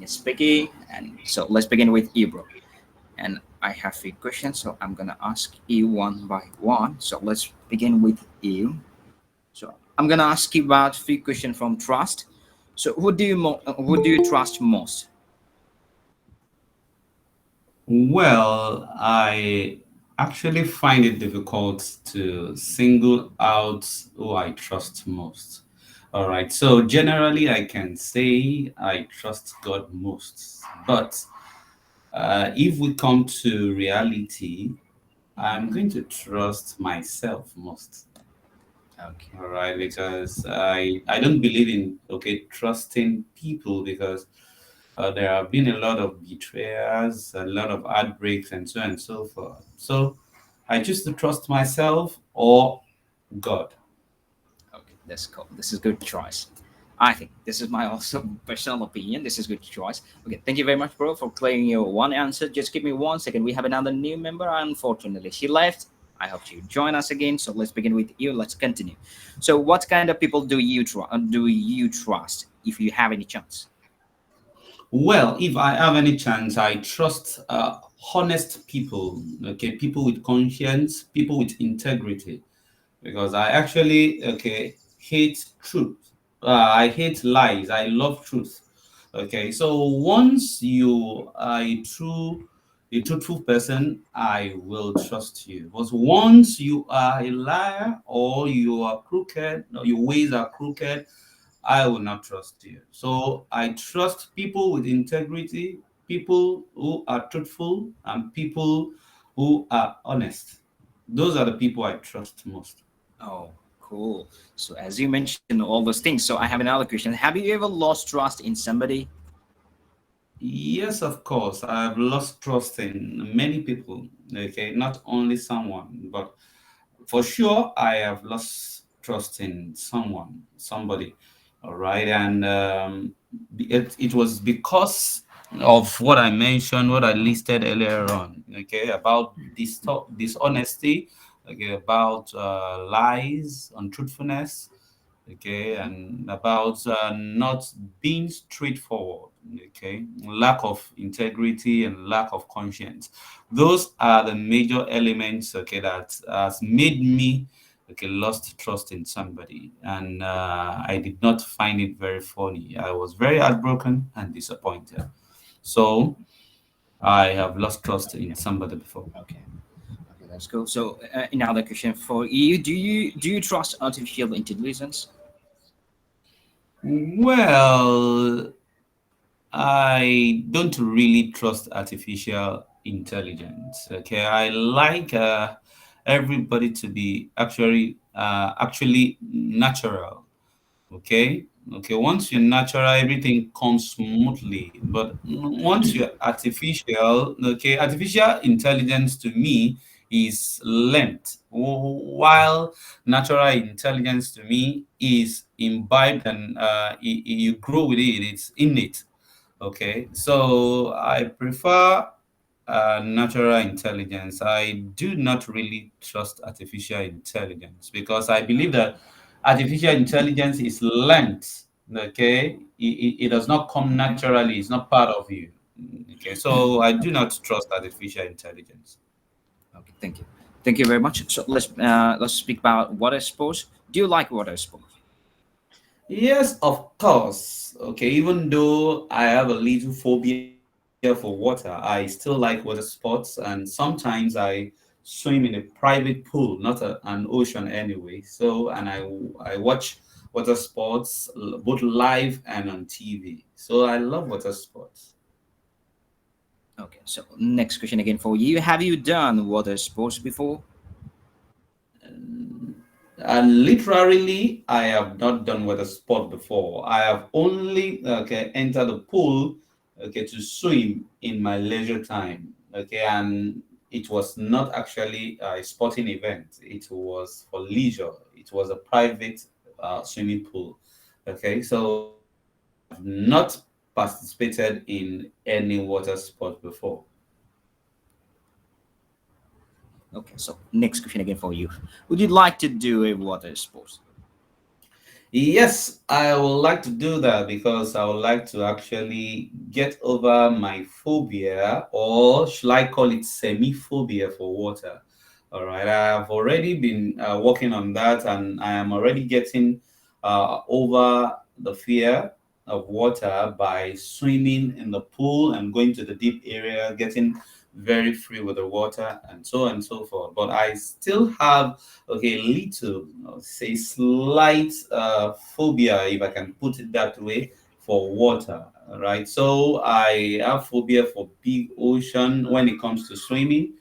speaking. And so let's begin with you, bro. And I have three questions, so I'm gonna ask you one by one. So let's begin with you. So I'm gonna ask you about three questions from trust. So who do you trust most? Well, I actually find it difficult to single out who I trust most. All right. So generally, I can say I trust God most. But if we come to reality, I'm Mhm. going to trust myself most. Okay. All right, because I don't believe in trusting people because there have been a lot of betrayals, a lot of heartbreaks, and so on and so forth. So I choose to trust myself or God. Okay, that's cool. This is good choice. I think this is my also personal opinion. This is good choice. Okay, thank you very much, bro, for clearing your one answer. Just give me 1 second. We have another new member. Unfortunately, she left. I hope you join us again. So let's begin with you. Let's continue. So, what kind of people do you trust if you have any chance? Well, if I have any chance, I trust honest people, people with conscience, people with integrity, because I actually hate truth. I hate lies. I love truth. Okay, so once you are a truthful person, I will trust you. But once you are a liar or you are crooked, or your ways are crooked, I will not trust you. So I trust people with integrity, people who are truthful, and people who are honest. Those are the people I trust most. Oh, cool. So, as you mentioned all those things, so I have another question. Have you ever lost trust in somebody? Yes, of course. I've lost trust in many people. Okay, not only someone, but for sure, I have lost trust in somebody. All right, and it was because of what I mentioned, what I listed earlier on. Okay, about dishonesty. Okay, about lies, untruthfulness. Okay, and about not being straightforward. Okay, lack of integrity and lack of conscience. Those are the major elements, okay, that has made me lost trust in somebody, and I did not find it very funny. I was very heartbroken and disappointed. So I have lost trust in Okay, somebody before. okay. Okay, that's cool. So, another question for you: Do you trust artificial intelligence? Well, I don't really trust artificial intelligence. Okay, I like everybody to be actually natural. Okay, okay. Once you're natural, everything comes smoothly. But once you're artificial, okay, artificial intelligence to me is learnt, while natural intelligence to me is imbibed and you grow with it. It's innate. Okay, so I prefer natural intelligence. I do not really trust artificial intelligence because I believe that artificial intelligence is learned. Okay, it does not come naturally. It's not part of you. Okay, so I do not trust artificial intelligence. Okay, thank you, thank you very much. So let's speak about water sports. Do you like water sports? Yes, of course. Okay, even though I have a little phobia for water, I still like water sports, and sometimes I swim in a private pool, not an ocean anyway. So, and I watch water sports both live and on TV. So I love water sports. Okay, so next question again for you: Have you done water sports before? And literally, I have not done water sport before. I have only entered the pool to swim in my leisure time. Okay, and it was not actually a sporting event. It was for leisure. It was a private swimming pool. Okay, so I have not participated in any water sport before. Okay, so next question again for you: Would you like to do a water sports? Yes, I would like to do that because I would like to actually get over my phobia, or should I call it semi-phobia for water? All right, I have already been working on that, and I am already getting over the fear of water by swimming in the pool and going to the deep area, getting very free with the water, and so on and so forth. But I still have, okay, little, say slight phobia, if I can put it that way, for water. Right. So I have phobia for big ocean. When it comes to swimming,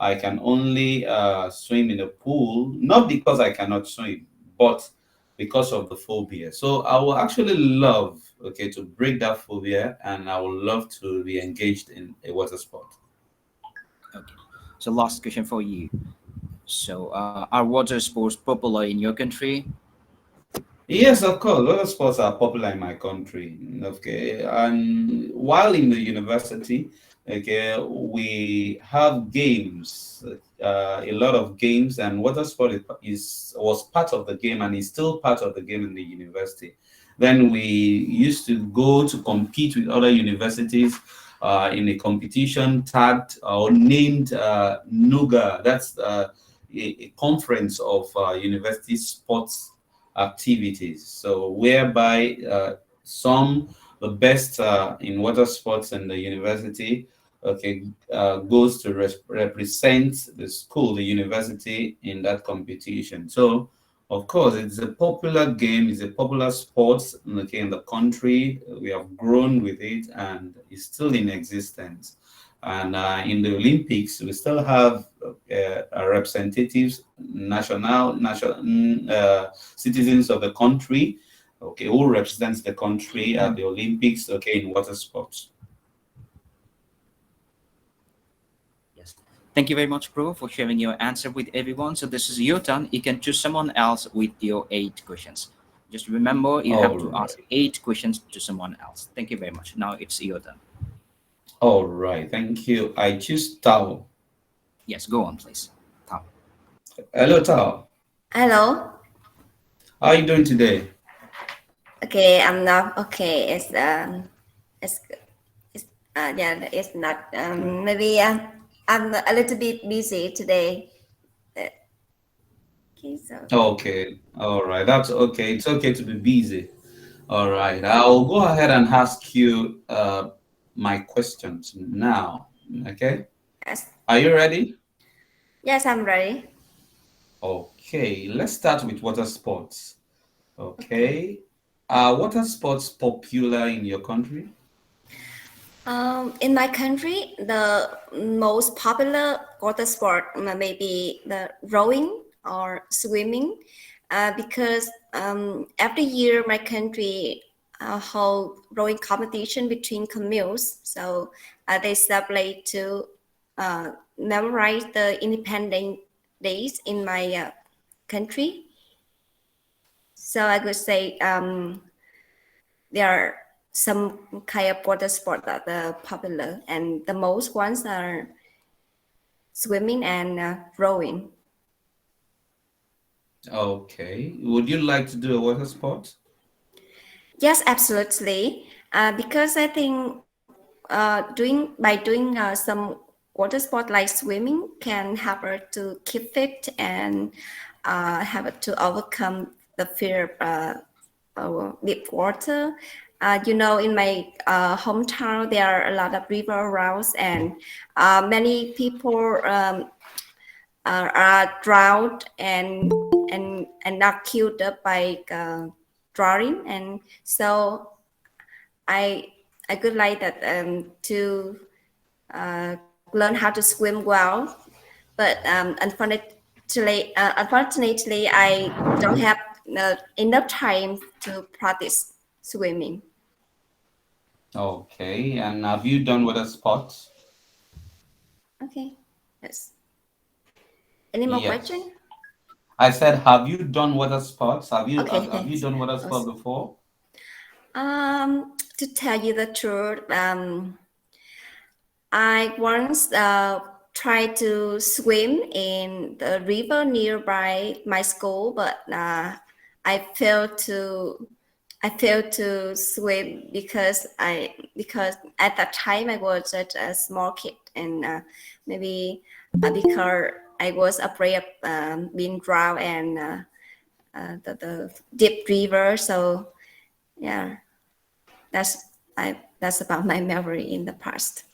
I can only swim in a pool, not because I cannot swim, but because of the phobia. So I will actually love, okay, to break that phobia, and I would love to be engaged in a water sport. Okay. So last question for you. So are water sports popular in your country? Yes, of course. Water sports are popular in my country. Okay, and while in the university, okay, we have games, a lot of games, and water sport was part of the game and is still part of the game in the university. Then we used to go to compete with other universities in a competition tagged or named NUGA. That's a conference of university sports activities. So whereby some the best in water sports in the university, okay, goes to represent the school, the university in that competition. So of course, it's a popular game, it's a popular sport, okay, in the country. We have grown with it and it's still in existence. And in the Olympics, we still have representatives, citizens of the country, okay, who represents the country at the Olympics, okay, in water sports. Yes. Thank you very much, bro, for sharing your answer with everyone. So this is your turn. You can choose someone else with your 8 questions. Just remember, you have All to right. ask 8 questions to someone else. Thank you very much. Now it's your turn. All right. Thank you. I choose Tao. Yes, go on, please. Tom. Hello, Tao. Hello. How are you doing today? Okay, I'm not okay. It's yeah, it's not. Maybe I'm a little bit busy today. Uh, Okay, so Okay. All right. That's okay. It's okay to be busy. All right. I'll go ahead and ask you my questions now. Okay. yes, Are you ready? yes, I'm ready. Okay. Let's start with water sports. Okay. Okay. Are water sports popular in your country? In my country, the most popular water sport may be the rowing or swimming, because every year my country hold rowing competition between communes. So they celebrate to uh, memorize the independent days in my country. So I could say there are some kind of water sport that are popular, and the most ones are swimming and rowing. Okay. Would you like to do a water sport? Yes, absolutely. Because I think doing some water sport like swimming can help her to keep fit and help her to overcome the fear of deep water. In my hometown, there are a lot of river around, and many people are drowned and not killed up by drowning. And so I I could like that to learn how to swim well, but unfortunately, I don't have enough time to practice swimming. Okay. And have you done water sports? Okay, yes. Any more question? Yes. I said, have you done water sports? Have you Okay, have you thanks. done water sport Yes. before? To tell you the truth, I once tried to swim in the river nearby my school, but I failed to I failed to swim because at that time I was just a small kid, and maybe because I was afraid of being drowned and the deep river. So yeah, that's about my memory in the past.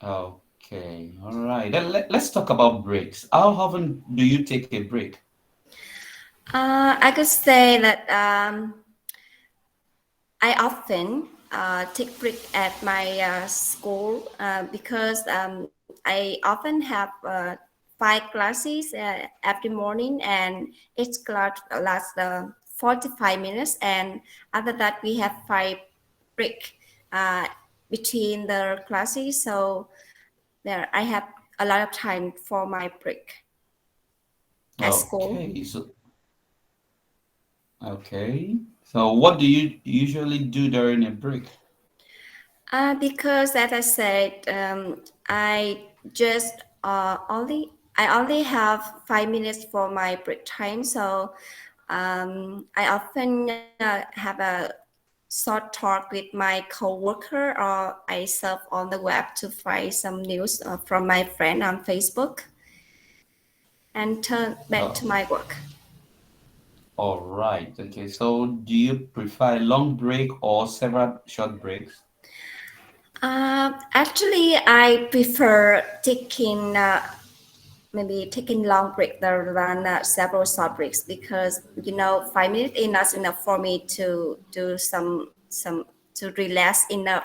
Okay, all right. Then let's talk about breaks. How often do you take a break? I could say that I often take break at my school because I often have 5 classes every morning, and each class lasts 45 minutes, and after that we have 5 break uh, between the classes. So there, I have a lot of time for my break at school. Okay, so what do you usually do during a break? Because as I said, I just I only have 5 minutes for my break time, so I often have a short talk with my coworker, or I surf on the web to find some news from my friend on Facebook, and turn back Oh, to my work. all right. Okay, so do you prefer a long break or several short breaks? Actually, I prefer taking maybe taking long break rather than several short breaks, because 5 minutes is not enough for me to do some to relax enough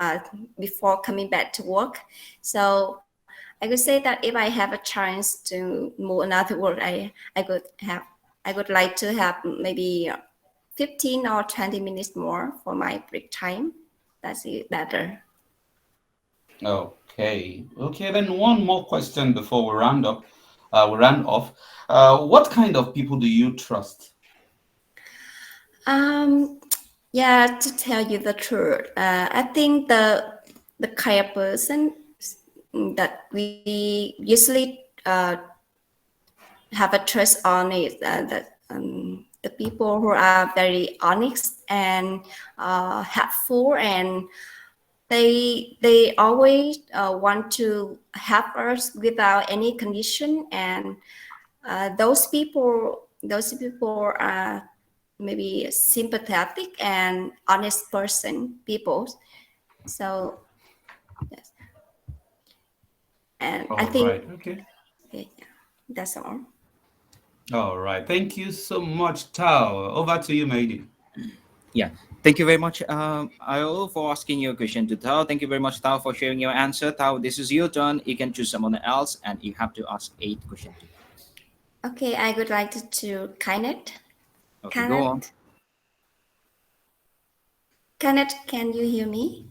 uh, before coming back to work. So I could say that if I have a chance to move another work, I would like to have maybe 15 or 20 minutes more for my break time. That's it better. Okay. Okay, then one more question before we round up. We round off. What kind of people do you trust? Um, yeah, to tell you the truth, I think the kind of person that we usually have a trust on is that the people who are very honest and helpful, and they always want to help us without any condition, and those people are maybe sympathetic and honest people. So yes, and I All think right. Okay. yeah, that's all. All right. Thank you so much, Tao. Over to you, Maiden. Yeah. Thank you very much, Io, for asking your question to Tao. Thank you very much, Tao, for sharing your answer. Tao, this is your turn. You can choose someone else, and you have to ask 8 questions. Okay, I would like to Kenneth. Okay, go on. Kenneth, Kenneth, can you hear me?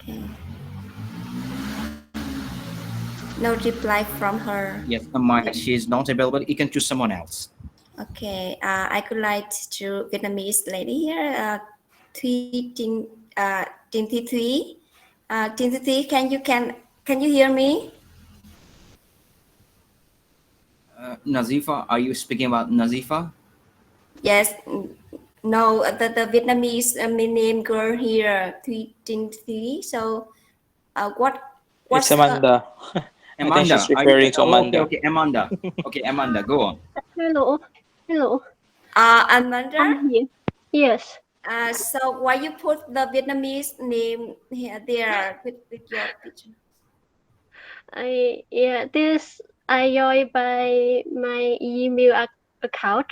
Okay, no reply from her. Yes, she is not available. You can choose someone else. Okay, I could like to Vietnamese lady here. Thuy Trinh, Trinh Thi Thúy. Trinh Thi Thúy, can you hear me? Nazifa, are you speaking about Nazifa? Yes. No, the Vietnamese name girl here, Thuy Trinh Thúy. So, what It's what's her? Amanda. I think she's Amanda, are you? referring to Oh, okay, Amanda. okay, Amanda. Okay, Amanda, go on. Hello, hello. Amanda. I'm here. Yes, So why you put the Vietnamese name here there with your picture? this I joined by my email account,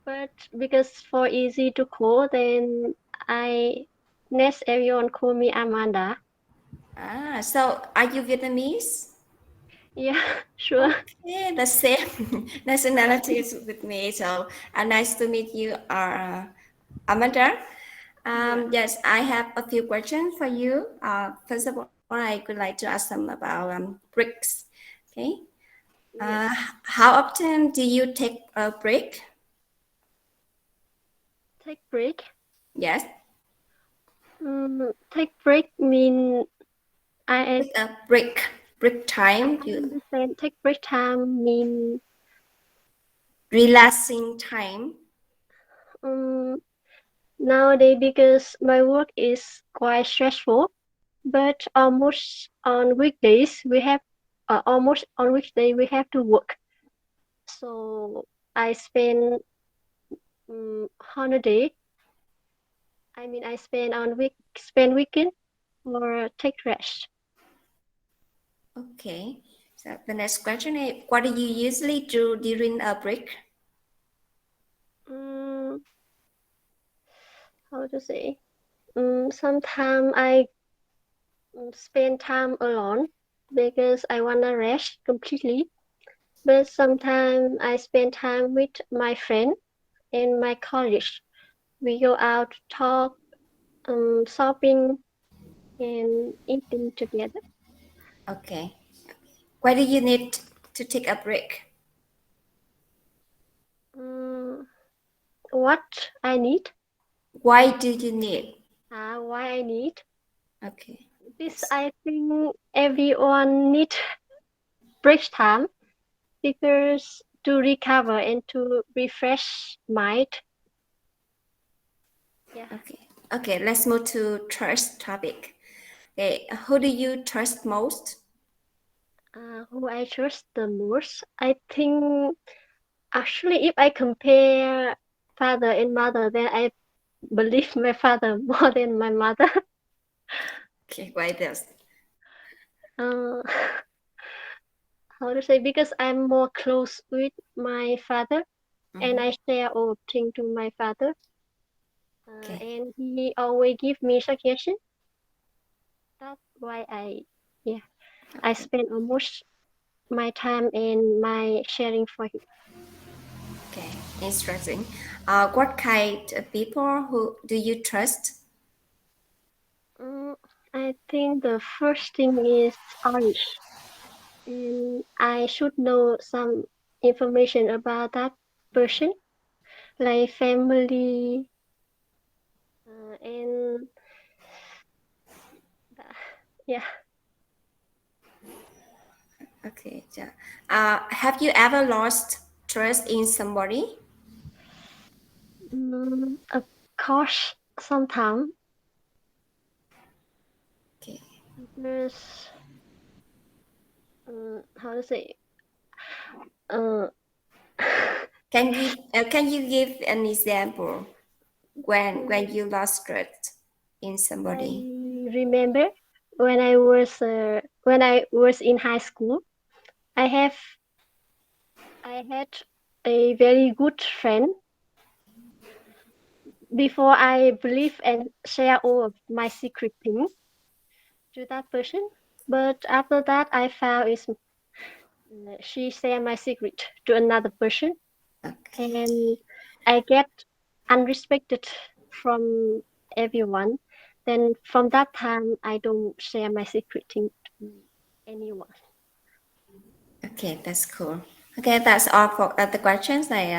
but because for easy to call, then I next everyone call me Amanda. So are you Vietnamese? Yeah, sure. Okay, the same nationalities with me. So nice to meet you, Amanda. Yeah, Yes, I have a few questions for you. First of all, I would like to ask some about breaks. Okay. Uh, yes. how often do you take a break? Take break. Yes, Take break mean I take a break time. I You understand. Take break time mean relaxing time? Um, Nowadays, because my work is quite stressful, but almost on weekday we have to work. So I holiday. I spend weekend or take rest. Okay. So the next question is, what do you usually do during a break? Mm, how to say? Sometimes I spend time alone because I wanna rest completely. But sometimes I spend time with my friend and my colleagues. We go out, talk, shopping, and eating together. Okay. Why do you need to take a break? Mm, what I need? Why do you need? Why I need? Okay. This Yes. I think everyone need break time because to recover and to refresh mind. Yeah. Okay. Okay, let's move to trust topic. Okay, who do you trust most? Who I trust the most? I think actually, if I compare father and mother, then I believe my father more than my mother. Okay, why this? Uh, how to say? Because I'm more close with my father, and Mhm. I share all things to my father, Okay. and he always give me suggestion. That's why yeah, I Okay. spend almost my time and my sharing for him. Okay. Interesting. What kind of people who do you trust? Mm, I think the first thing is Irish, and I should know some information about that person, like family, and yeah. Okay. Yeah. Have you ever lost trust in somebody? Of course, sometimes Okay. because how to say, uh, Can you give an example when mm, you lost trust in I somebody? remember when I was in high school, I have I had a very good friend before I believe and share all of my secret things to that person. But after that, I found is she share my secret to another person, Okay. and I get unrespected from everyone. Then from that time, I don't share my secret thing to anyone. Okay, that's cool. Okay, that's all for the questions I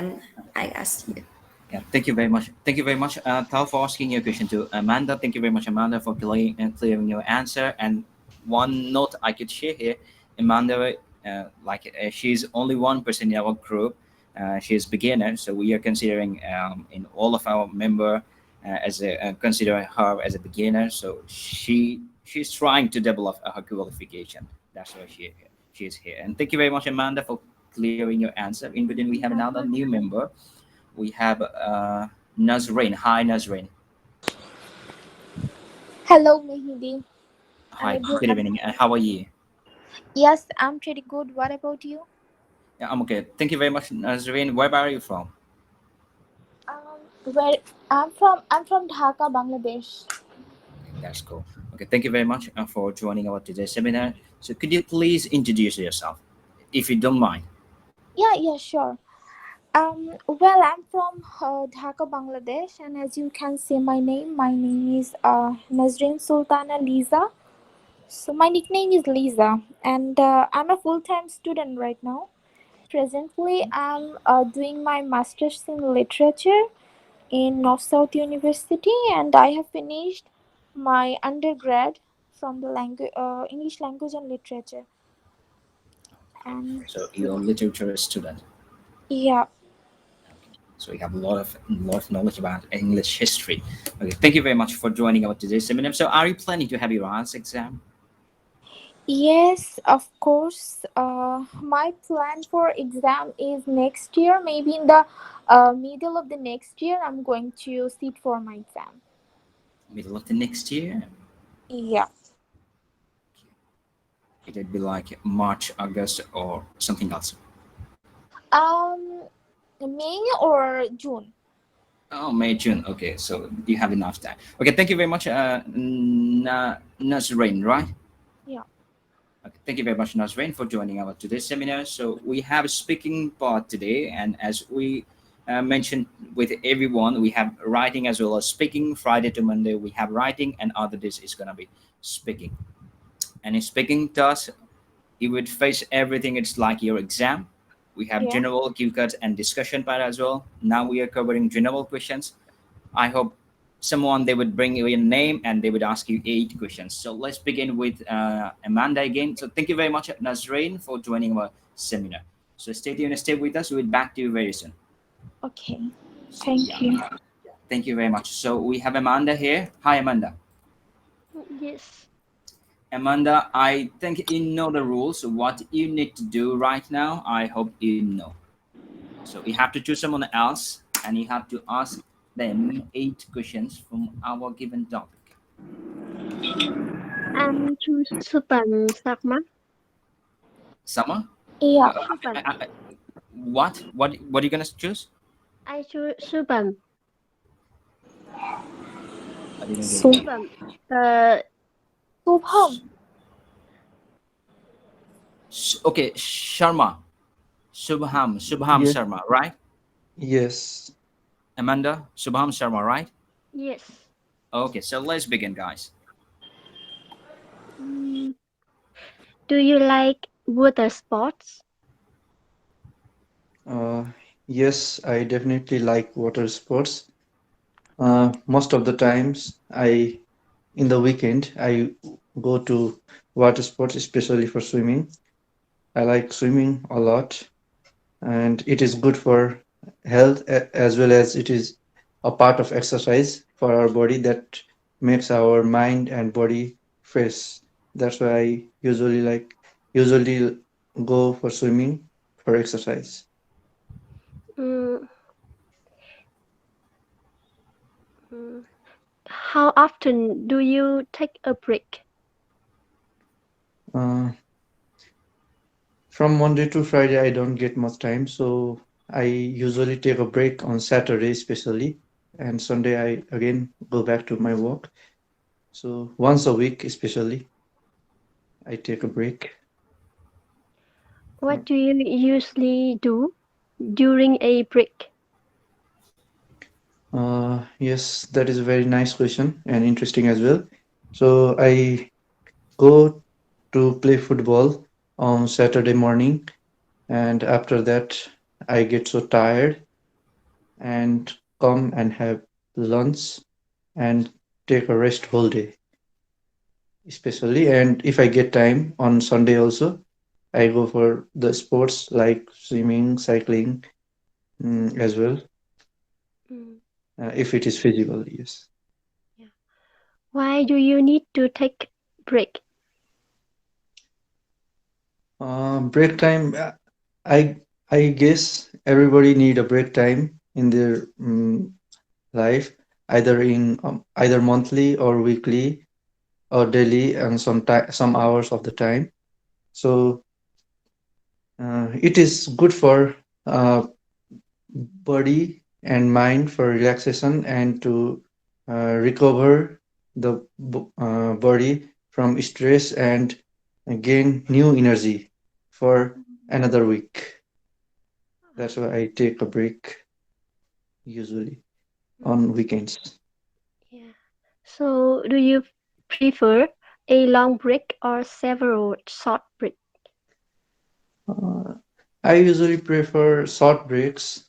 asked you. Yeah, thank you very much. Thank you very much, Tal, for asking your question to Amanda. Thank you very much, Amanda, for clearing your answer. And one note I could share here, Amanda, she's only one person in our group. She's beginner, so we are considering in all of our member consider her as a beginner. So she's trying to develop her qualification. That's why she is here. And thank you very much, Amanda, for clearing your answer. In between, we have another new member. We have Nazrin. Hi, Nazrin. Hello, Mehidi. Hi, I do good evening. How are you? Yes, I'm pretty good. What about you? Yeah, I'm okay. Thank you very much, Nazrin. Where are you from? Where I'm from Dhaka, Bangladesh. Okay, that's cool. Okay, thank you very much for joining our today's seminar. So, could you please introduce yourself, if you don't mind? Yeah, sure. Well, I'm from Dhaka, Bangladesh, and as you can see, my name is Nazreen Sultana Liza. So my nickname is Liza, and I'm a full-time student right now. Presently, I'm doing my master's in literature in North South University, and I have finished my undergrad from the English language and literature. Okay, And so you're yeah, a literature student. yeah. So we have a lot of knowledge about English history. Okay, thank you very much for joining our today's seminar. So are you planning to have your IELTS exam? Yes, of course. My plan for exam is next year. Maybe in the middle of the next year, I'm going to sit for my exam. Middle of the next year? Yeah. It would be like March, August, or something else. Um, May or June. Oh, May, June. Okay, so you have enough time. Okay, thank you very much, Nazrain, right? Yeah. Okay, thank you very much, Nazrain, for joining our today's seminar. So we have a speaking part today, and as we mentioned with everyone, we have writing as well as speaking. Friday to Monday, we have writing, and other days is gonna be speaking. And in speaking task, you would face everything. It's like your exam. We have Yeah. general cue cards and discussion part as well. Now we are covering general questions. I hope someone they would bring you a name and they would ask you 8 questions. So let's begin with Amanda again. So thank you very much, Nazrain, for joining our seminar. So stay tuned, stay with us. We'll be back to you very soon. Okay. So Thank yeah, you. thank you very much. So we have Amanda here. Hi, Amanda. Yes. Amanda, I think you know the rules. What you need to do right now, I hope you know. So you have to choose someone else and you have to ask them 8 questions from our given topic. Choose Supan Sakma. Summer? Yeah. Supan. What are you gonna choose? I choose Supan. I didn't get it. Su- Supan. Uh, Subham. Okay, Sharma. Subham Yeah. Sharma, right? Yes. Amanda, Subham Sharma, right? yes. Okay, so let's begin, guys. Mm, do you like water sports? Uh, yes, I definitely like water sports. Most of the times, in the weekend, I go to water sports, especially for swimming. I like swimming a lot, and it is good for health as well as it is a part of exercise for our body that makes our mind and body fresh. That's why I usually go for swimming for exercise. Mm, mm. How often do you take a break? Uh, from Monday to Friday, I don't get much time, so I usually take a break on Saturday, especially, and Sunday I again go back to my work. So once a week, especially, I take a break. What do you usually do during a break? Yes, that is a very nice question and interesting as well. So I go to play football on Saturday morning, and after that, I get so tired and come and have lunch and take a rest whole day, especially. And if I get time on Sunday also, I go for the sports like swimming, cycling, as well, Mm, if it is feasible. Yes. yeah. Why do you need to take break? Break time. I I guess everybody need a break time in their life, either monthly or weekly or daily, and some hours of the time. So it is good for uh, body and mind for relaxation and to recover the body from stress and gain new energy for another week. That's why I take a break usually Mm, on weekends. yeah. So, do you prefer a long break or several short break? Uh, I usually prefer short breaks,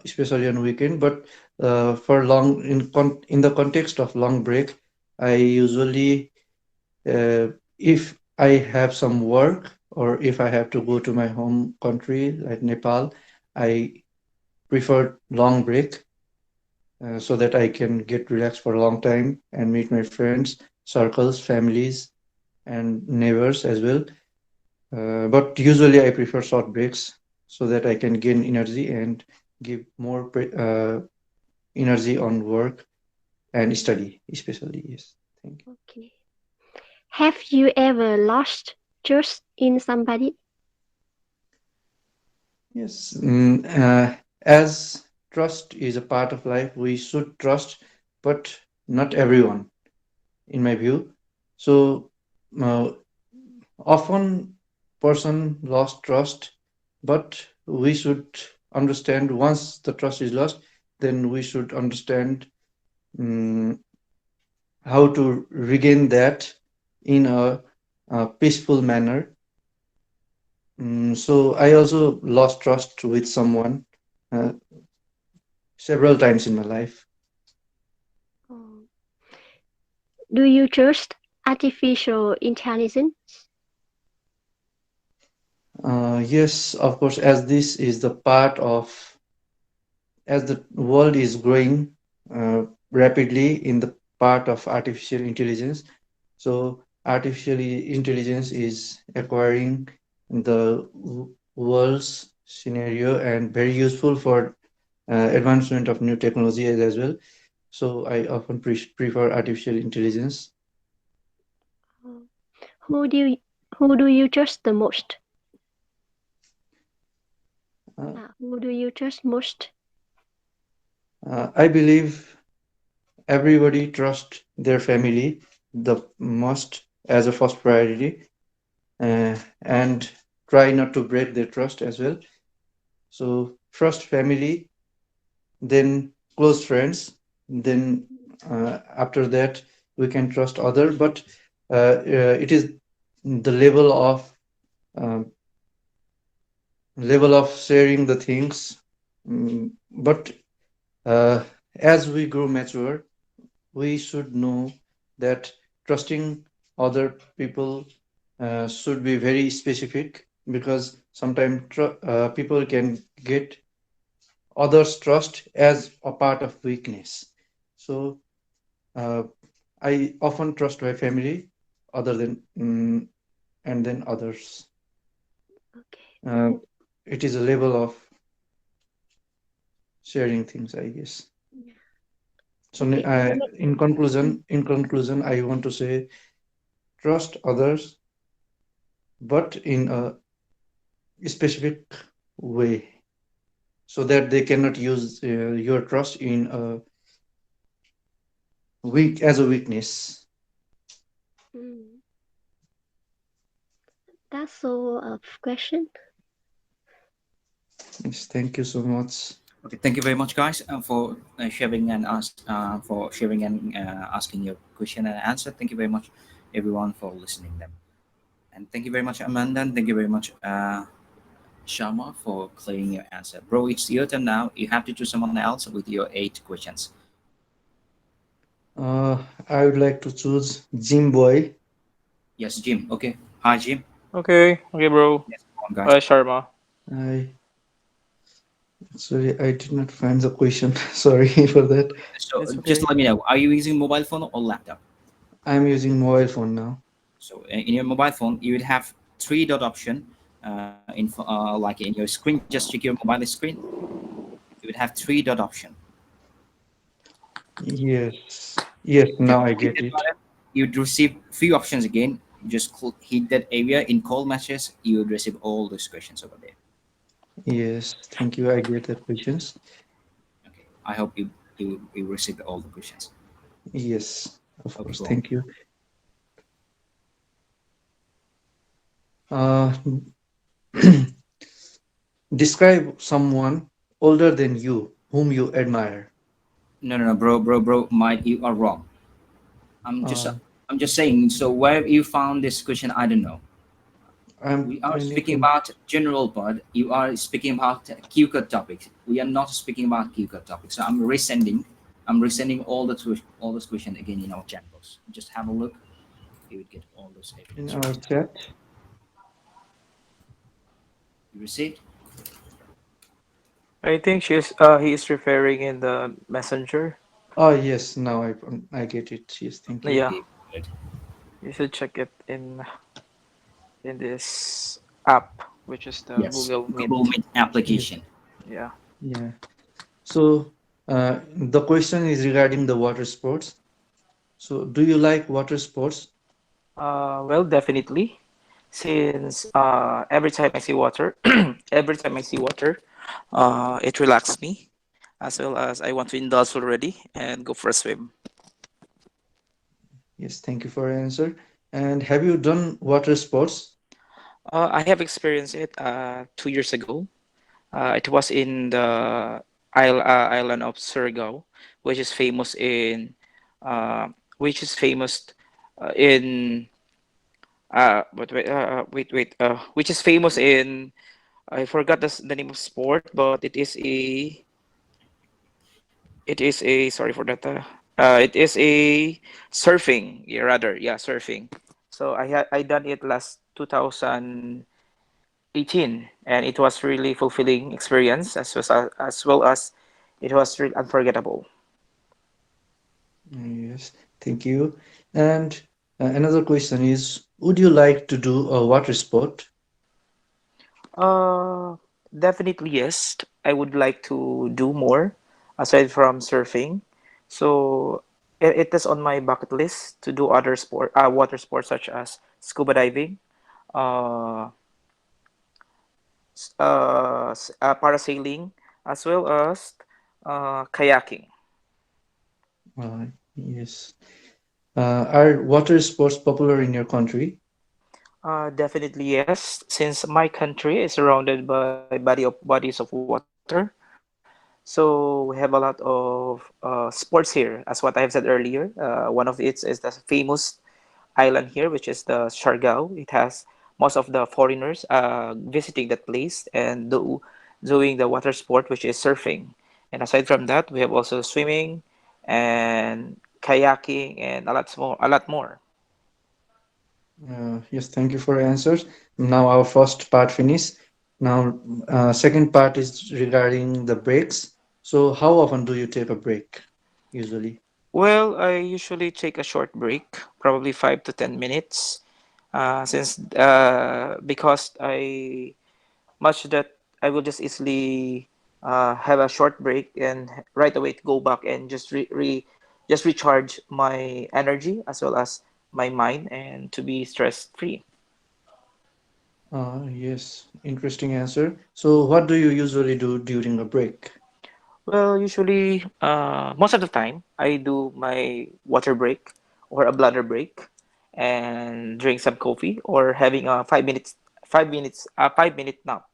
especially on weekend. But for in the context of long break, I usually, if I have some work or if I have to go to my home country like Nepal, I prefer long break so that I can get relaxed for a long time and meet my friends, circles, families, and neighbors as well. But usually I prefer short breaks so that I can gain energy and give more energy on work and study, especially. Yes, thank you. Okay. Have you ever lost trust in somebody? Yes, as trust is a part of life, we should trust, but not everyone, in my view. So uh, often person lost trust, but we should understand once the trust is lost, then we should understand mm how to regain that in a peaceful manner. So I also lost trust with someone uh, several times in my life. Oh. Do you trust artificial intelligence? Yes, of course, as this is the part of, as the world is growing uh, rapidly in the part of artificial intelligence, so artificial intelligence is acquiring the world's scenario and very useful for advancement of new technology as well. So I often prefer artificial intelligence. Oh. Who do you who do you trust the most? Uh, Who do you trust most? I believe everybody trust their family the most as a first priority, uh, and try not to break their trust as well. So first family, then close friends, then after that we can trust other. But it is the um, level of sharing the things. But uh, as we grow mature, we should know that trusting other people should be very specific, because sometimes people can get others trust as a part of weakness. So uh, I often trust my family other than and then others. Okay. uh, it is a level of sharing things, I guess. Yeah. So Okay. in conclusion, I want to say trust others, but in a specific way, so that they cannot use your trust in a as a weakness. Mm, that's all of question. Yes, thank you so much. Okay, thank you very much, guys, for sharing and asking your question and answer. Thank you very much, everyone, for listening them, and thank you very much, Amanda. And thank you very much, Sharma, for clearing your answer, bro. It's your turn now. You have to choose someone else with your 8 questions. uh, I would like to choose Jim Boy. Yes, Jim. Okay. Hi, Jim. Okay, okay, bro. Yes, come on, guys. Sharma. I Sorry, I did not find the question. Sorry for that. So It's just okay. let me know. Are you using mobile phone or laptop? I'm using mobile phone now. So in your mobile phone, you would have three dot option. Like in your screen, just check your mobile screen. You would have three dot option. Yes. Yes, Just now I click get that it. button. You'd receive three options again. Just hit that area in call messages. You would receive all those questions over there. Yes, thank you. I get the questions. Okay. I hope you received all the questions. Yes, of Okay, course. go on. Thank you. Uh, describe someone older than you whom you admire. No, bro. You are wrong. I'm just Uh, I'm just saying. So where you found this question, I don't know. I'm We are finding speaking in. about general part. You are speaking about QCAT topics. We are not speaking about QCAT topics. So I'm resending. I'm resending all those questions again in our chat box. Just have a look. You would get all those In evidence our right there. chat. You received? I think he is referring in the messenger. Oh, yes, now I get it. Yes, thank you. Yeah, Okay, good. you should check it in this app, which is the Yes, Google Google Meet. Meet Yes, application. Yeah. yeah. So, the question is regarding the water sports. So, do you like water sports? Well, definitely. Since every time I see water, every time I see water, it relaxes me, as well as I want to indulge already and go for a swim. Yes, thank you for your answer. And have you done water sports? I have experienced it 2 years ago. It was in the island of Surigao, which is famous in, uh, which is famous in, which is famous in, I forgot the name of sport, but sorry for that. It is a surfing, yeah, rather, yeah, surfing. So I done it last 2018, and it was really fulfilling experience as well as it was really unforgettable. Yes, thank you. And another question is, would you like to do a water sport? Uh, Definitely yes. I would like to do more aside from surfing. So it is on my bucket list to do other water sports such as scuba diving, uh, parasailing, as well as kayaking. Yes. Are water sports popular in your country? Definitely yes. Since my country is surrounded by bodies of water, so we have a lot of sports here. As what I have said earlier, one of it is the famous island here, which is the Siargao. It has most of the foreigners visiting that place and doing the water sport, which is surfing. And aside from that, we have also swimming and kayaking and a lot more. A lot more. Yes, thank you for your answers. Now our first part finished. Now, second part is regarding the breaks. So, how often do you take a break usually? Well, I usually take a short break, probably 5 to 10 minutes, since because I much that I will just easily have a short break and right away go back and just recharge my energy as well as my mind and to be stress free. Yes, interesting answer. So, what do you usually do during a break? Well, usually most of the time I do my water break or a bladder break and drink some coffee or having a 5 minute nap.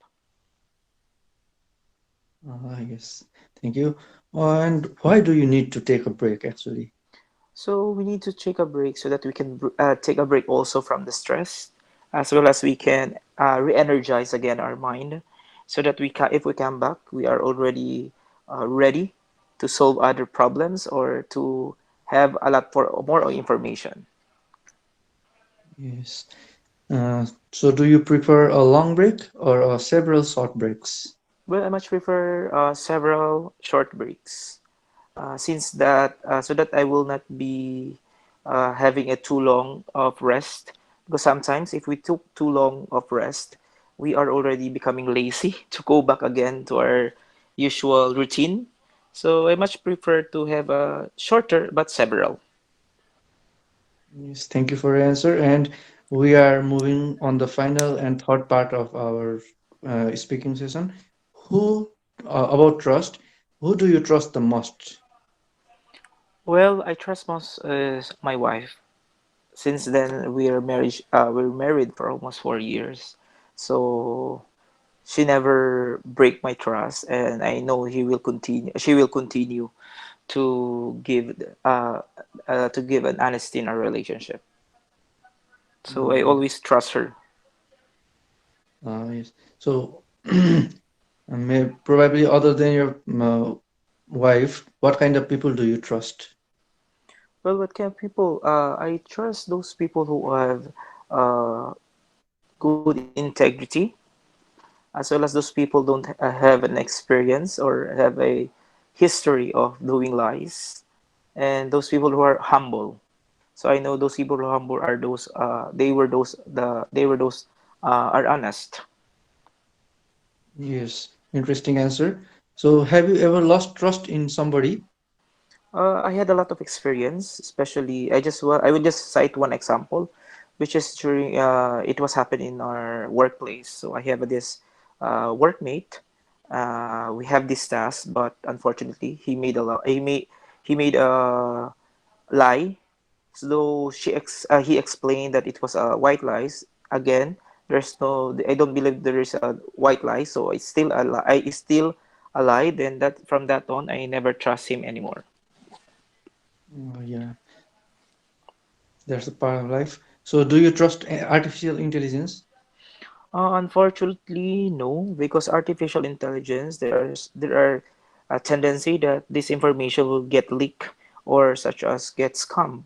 Yes, thank you. And why do you need to take a break actually? So we need to take a break so that we can take a break also from the stress, as well as we can re-energize again our mind, so that if we come back, we are already ready to solve other problems or to have a lot for more information. Yes. So, do you prefer a long break or several short breaks? Well, I much prefer several short breaks. Since that so that I will not be having a too long of rest because sometimes if we took too long of rest we are already becoming lazy to go back again to our usual routine, so I much prefer to have a shorter but several. Yes, thank you for your answer. And we are moving on the final and third part of our speaking session. Who, about trust, who do you trust the most? Well, I trust most my wife. Since then we're married for almost 4 years, so she never break my trust, and I know she will continue to give an honesty in our relationship. So I Yes. always trust her. Yes. So, probably other than your wife, what kind of people do you trust? Well, what kind of people? I trust those people who have good integrity, as well as those people don't have an experience or have a history of doing lies, and those people who are humble. So I know those people who are humble are those they were those are honest. Yes, interesting answer. So, have you ever lost trust in somebody? I had a lot of experience, especially I would just cite one example, which is during it was happening in our workplace. So I have this workmate. We have this task, but unfortunately, he made a lie. So he explained that it was a white lies. Again, there's no. I don't believe there is a white lie. So it's still a lie. It's still a lie. Then that from that on, I never trust him anymore. Yeah, that's a part of life. So, do you trust artificial intelligence? Unfortunately, no, because artificial intelligence, there are a tendency that this information will get leaked or such as get scammed,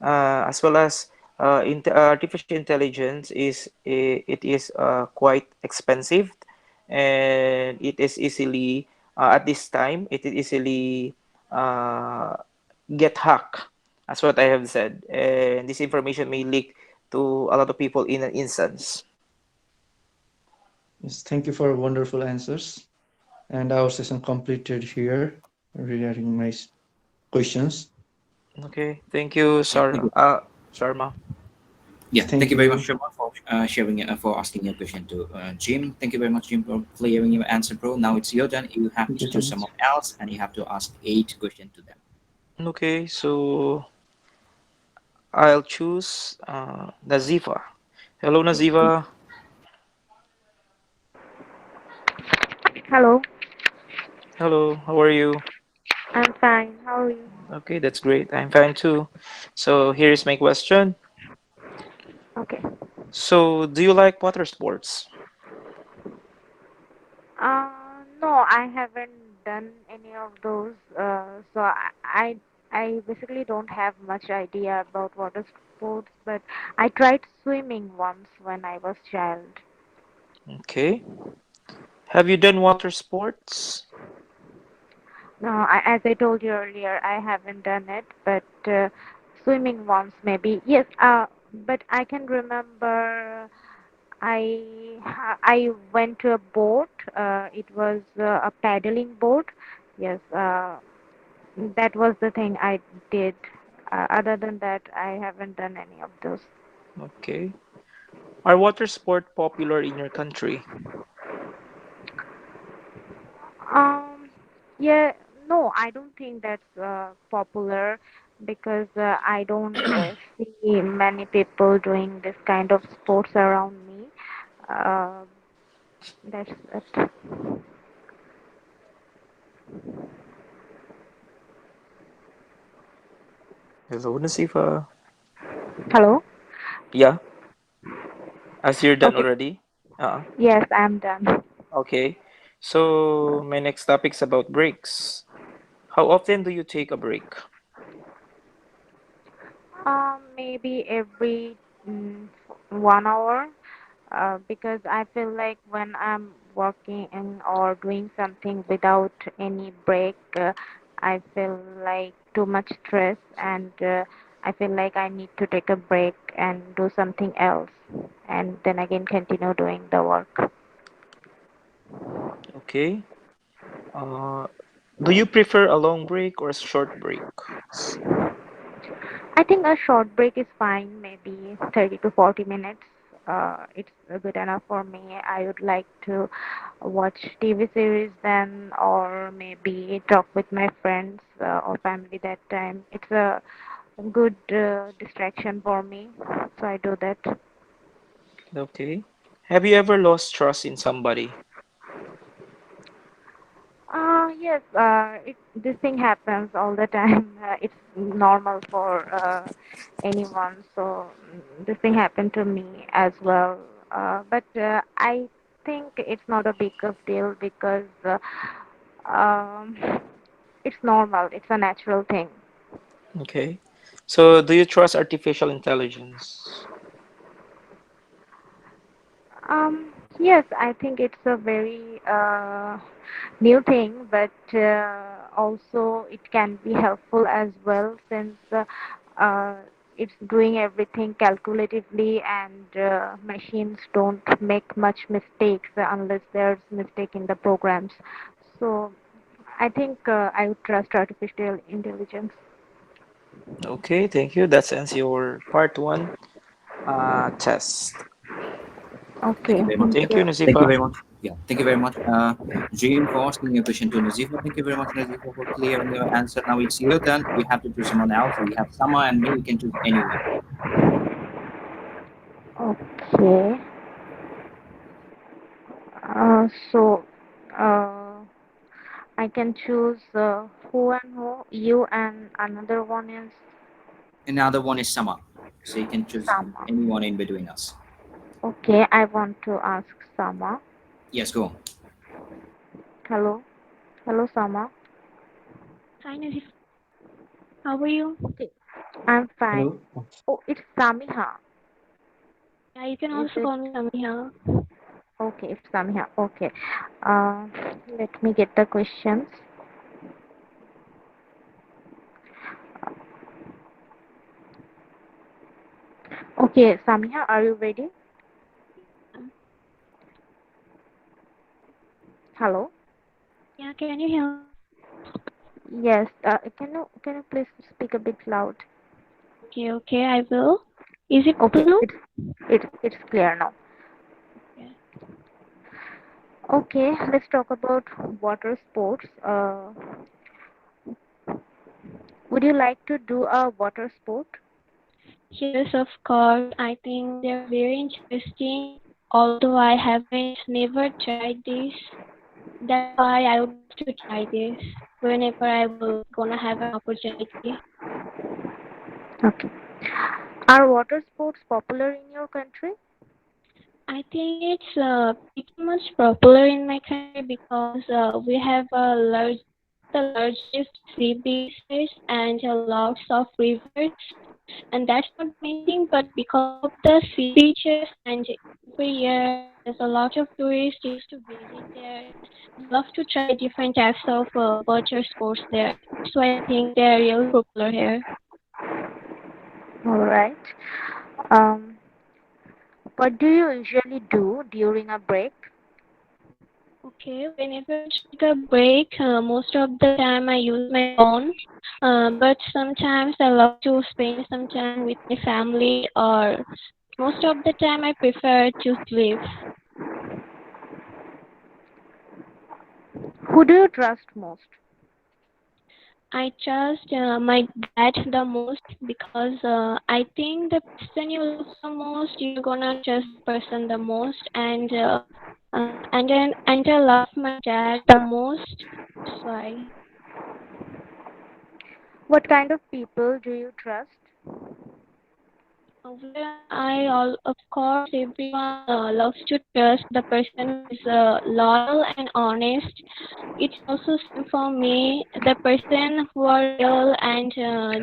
as well as artificial intelligence it is quite expensive, and it is easily at this time it is easily uh, get hacked, as what I have said, and this information may leak to a lot of people in an instance. Yes, thank you for wonderful answers. And our session completed here regarding my questions. Okay, thank you, Yeah, thank you. Sharma. Yeah, thank Thank you very much, you. Sharma, for sharing for asking your question to Jim. Thank you very much, Jim, for clearing your answer, bro. Now it's your turn. You have Thank to you so choose much. someone else, and you have to ask 8 questions to them. Okay, so I'll choose Nazifa. Hello, Nazifa. Hello, Hello, how are you? I'm fine. How are you? Okay, that's great. I'm fine too. So here's my question. Okay. So, do you like water sports? No, I haven't done any of those. So I basically don't have much idea about water sports, but I tried swimming once when I was child. Okay. Have you done water sports? No, as I told you earlier, I haven't done it, but swimming once maybe. Yes, but I can remember I went to a boat. It was a paddling boat. Yes, that was the thing I did. Other than that, I haven't done any of those. Okay. Are water sport popular in your country? Um, yeah, no, I don't think that's popular because I don't see many people doing this kind of sports around me. Uh, that's it. Hello, Nazifa. Hello? Yeah, as you're done Okay. already. Uh, Yes, I'm done. okay. So, my next topic is about breaks. How often do you take a break? Maybe every 1 hour, because I feel like when I'm working or doing something without any break, I feel like too much stress, and I feel like I need to take a break and do something else, and then again continue doing the work. Okay. Uh, do you prefer a long break or a short breaks? I think a short break is fine, maybe 30 to 40 minutes. It's good enough for me. I would like to watch TV series then, or maybe talk with my friends or family that time. It's a good distraction for me, so I do that. Okay. Have you ever lost trust in somebody? Yes, this thing happens all the time. It's normal for anyone. So this thing happened to me as well. But I think it's not a big of deal because um, it's normal. It's a natural thing. Okay. So, do you trust artificial intelligence? Um, Yes, I think it's a very new thing, but also it can be helpful as well since uh, it's doing everything calculatively and machines don't make much mistakes unless there's mistake in the programs. So I think I would trust artificial intelligence. Okay, thank you. That ends your part one test. Thank Okay, you very much. thank Yeah. Thank you, you. Thank you Nazifa. very much. Yeah. Thank you very much, Jim, for asking your question to Nazifa. Thank you very much, Nazifa, for clearing your answer. Now it's your turn. You have to choose someone else. We have Sama and me. You can choose anyone. Okay. So, uh, I can choose who and who, you, and another one is Another one is Sama. So you can choose Sama. anyone in between us. Okay, I want to ask Sama. Yes, go on. Hello, hello, Sama. Hi, Nazif. How are you? Okay, I'm fine. Hello. Oh, it's Samiha. Yeah, you can Is also it call me Samiha. okay? It's Samiha. Okay. Uh, Let me get the questions. Okay, Samiha, are you ready? Um, Hello. Yeah, can you hear me? Yes. Can you please speak a bit loud? Okay, okay, I will. Is it Okay, clear now? it's clear now. Yeah. Okay, let's talk about water sports. Would you like to do a water sport? Yes, of course. I think they're very interesting. Although I haven't never tried this, that's why I would love to try this whenever I will gonna have an opportunity. Okay. Are water sports popular in your country? I think it's pretty much popular in my country because we have one of the largest sea beaches and lots of rivers. And that's not the main thing, but because of the sea beaches and every year there's a lot of tourists used to visit there. They love to try different types of water sports there. That's why I think they're really popular here. All right. Um, what do you usually do during a break? Okay, whenever I take a break, most of the time I use my phone. But sometimes I love to spend some time with my family, or most of the time I prefer to sleep. Who do you trust most? I trust my dad the most because I think the person you love the most, you're gonna trust the person the most, and I love my dad the most. That's why. What kind of people do you trust? Well, of course, everyone loves to trust the person who is loyal and honest. It's also same for me. The person who are real and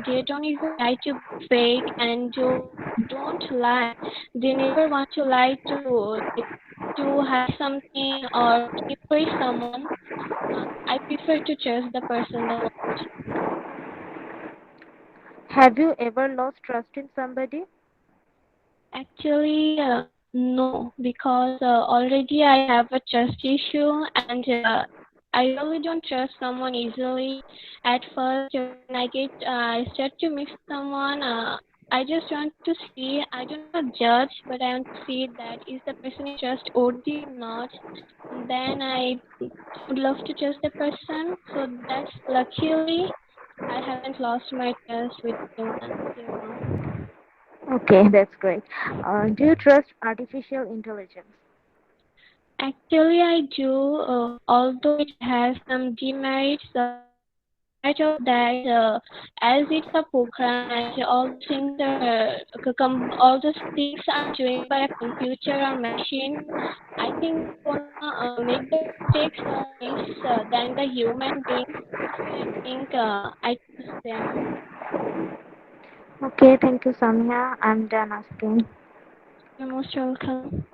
they don't even try to be fake and don't lie. They never want to lie to hide something or to impress someone. I prefer to trust the person the most. Have you ever lost trust in somebody? Actually, no, because already I have a trust issue and I really don't trust someone easily. At first, when I start to meet someone, I just want to see, I don't want to judge, but I want to see that is the person is trustworthy or not. And then I would love to trust the person. So that's luckily I haven't lost my trust with anyone till now. Okay, that's great. Do you trust artificial intelligence? Actually, I do, although it has some demerits. Despite of that, as it's a program and all those things are doing by a computer or machine, I think they're gonna make the mistakes less than the human beings. That's why I think I trust them. Okay, thank you, Samia. I'm done asking. You're most welcome.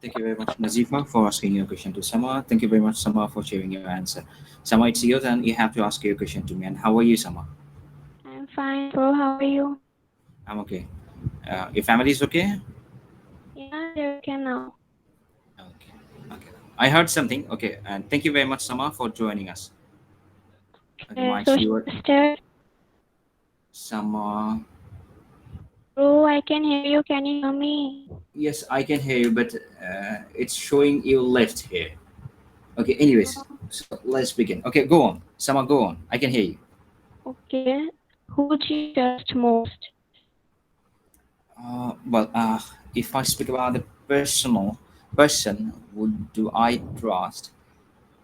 Thank you very much, Nazifa, for asking your question to Sama. Thank you very much, Sama, for sharing your answer. Sama, it's your turn. You have to ask your question to me. And how are you, Sama? I'm fine, bro. How are you? I'm okay. Your family is okay? Yeah, they're okay now. Okay. Okay. I heard something. Okay. And thank you very much, Sama, for joining us. Okay, Okay, my so steward, start. Sama. Bro, I can hear you. Can you hear me? Yes, I can hear you, but it's showing you left here. Okay. Anyways, so let's begin. Okay, go on. Sama, go on. I can hear you. Okay. Who do you trust most? Well, if I speak about the personal person, would do I trust?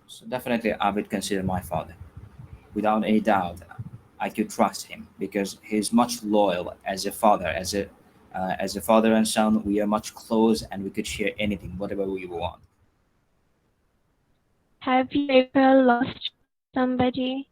So definitely, I would consider my father. Without any doubt, I could trust him because he's much loyal as a father, as a father and son. We are much close, and we could share anything, whatever we want. Have you ever lost somebody?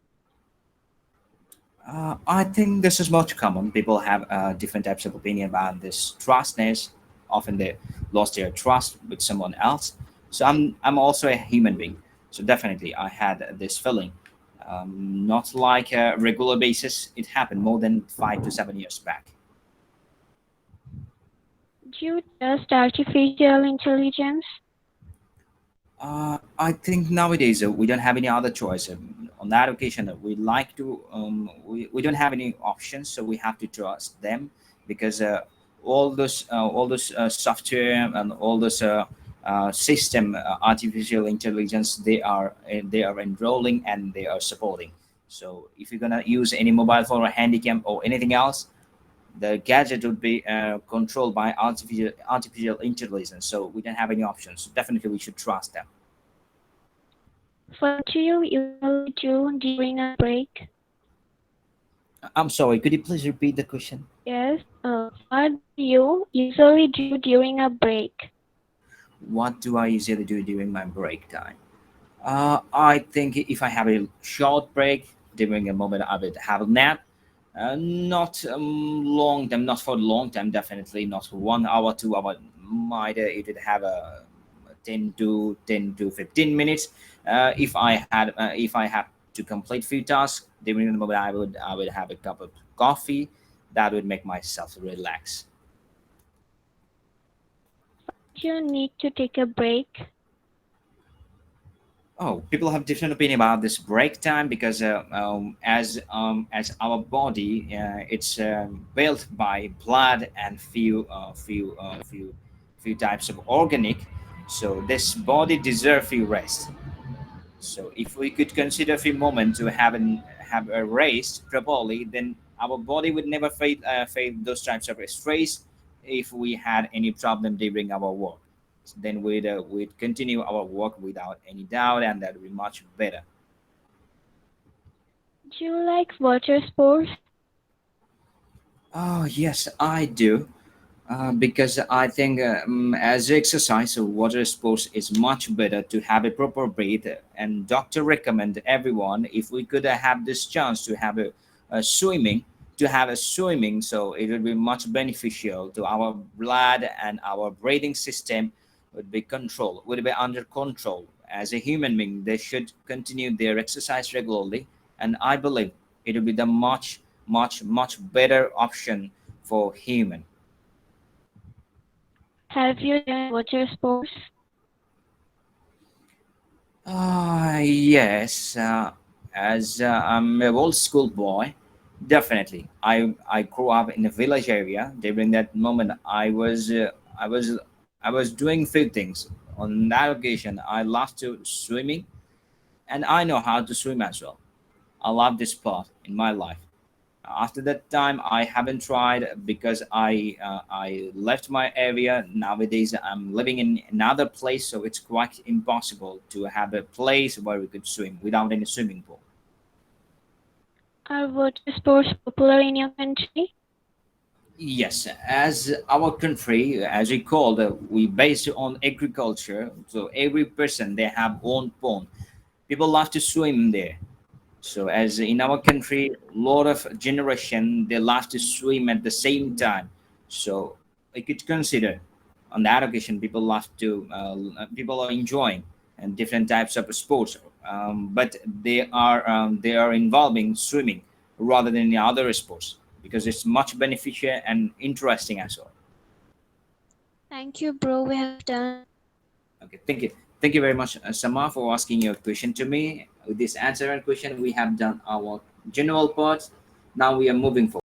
I think this is much common. People have different types of opinion about this trustness. Often they lost their trust with someone else. So I'm also a human being. So definitely I had this feeling. Not like a regular basis. It happened more than 5 to 7 years back. Do you trust artificial intelligence? I think nowadays we don't have any other choice. On that occasion, we like to we don't have any options, so we have to trust them because all those software and all those system artificial intelligence they are enrolling and they are supporting. So if you're gonna use any mobile phone or handycam or anything else, the gadget would be controlled by artificial intelligence. So we don't have any options. So definitely, we should trust them. What do you usually do during a break? I'm sorry. Could you please repeat the question? Yes. What do you usually do during a break? What do I usually do during my break time? I think if I have a short break during a moment, I would have a nap. Not long time, not for long time. Definitely not for 1 hour, 2 hour. Might it would have a 10 to 15 minutes. If I have to complete few tasks during the moment, I would have a cup of coffee. That would make myself relax. Do you need to take a break? Oh, people have different opinion about this break time because as our body, it's built by blood and few types of organic. So this body deserve few rest. So if we could consider a few moments to have a rest properly, then our body would never face those types of stress. If we had any problem during our work, then we'd continue our work without any doubt, and that would be much better. Do you like water sports? Oh yes, I do. Because I think as exercise, water sports is much better to have a proper breath. And doctor recommend everyone if we could have this chance to have a swimming, so it would be much beneficial to our blood and our breathing system would be under control. As a human being, they should continue their exercise regularly, and I believe it will be the much better option for human. Have you done water sports? Yes. As I'm a old school boy, definitely. I grew up in a village area. During that moment, I was I was doing few things. On that occasion, I loved to swimming, and I know how to swim as well. I love this part in my life. After that time, I haven't tried because I left my area. Nowadays, I'm living in another place, so it's quite impossible to have a place where we could swim without any swimming pool. Are water sports popular in your country? Yes, as our country, as we call we based on agriculture. So every person they have own pond. People love to swim there. So as in our country, a lot of generation they love to swim at the same time. So I could consider on that occasion, people love to people are enjoying and different types of sports, but they are involving swimming rather than the other sports because it's much beneficial and interesting as well. Thank you, bro. We have done. Okay, thank you very much, Sama, for asking your question to me. With this answer and question, we have done our general part. Now we are moving forward.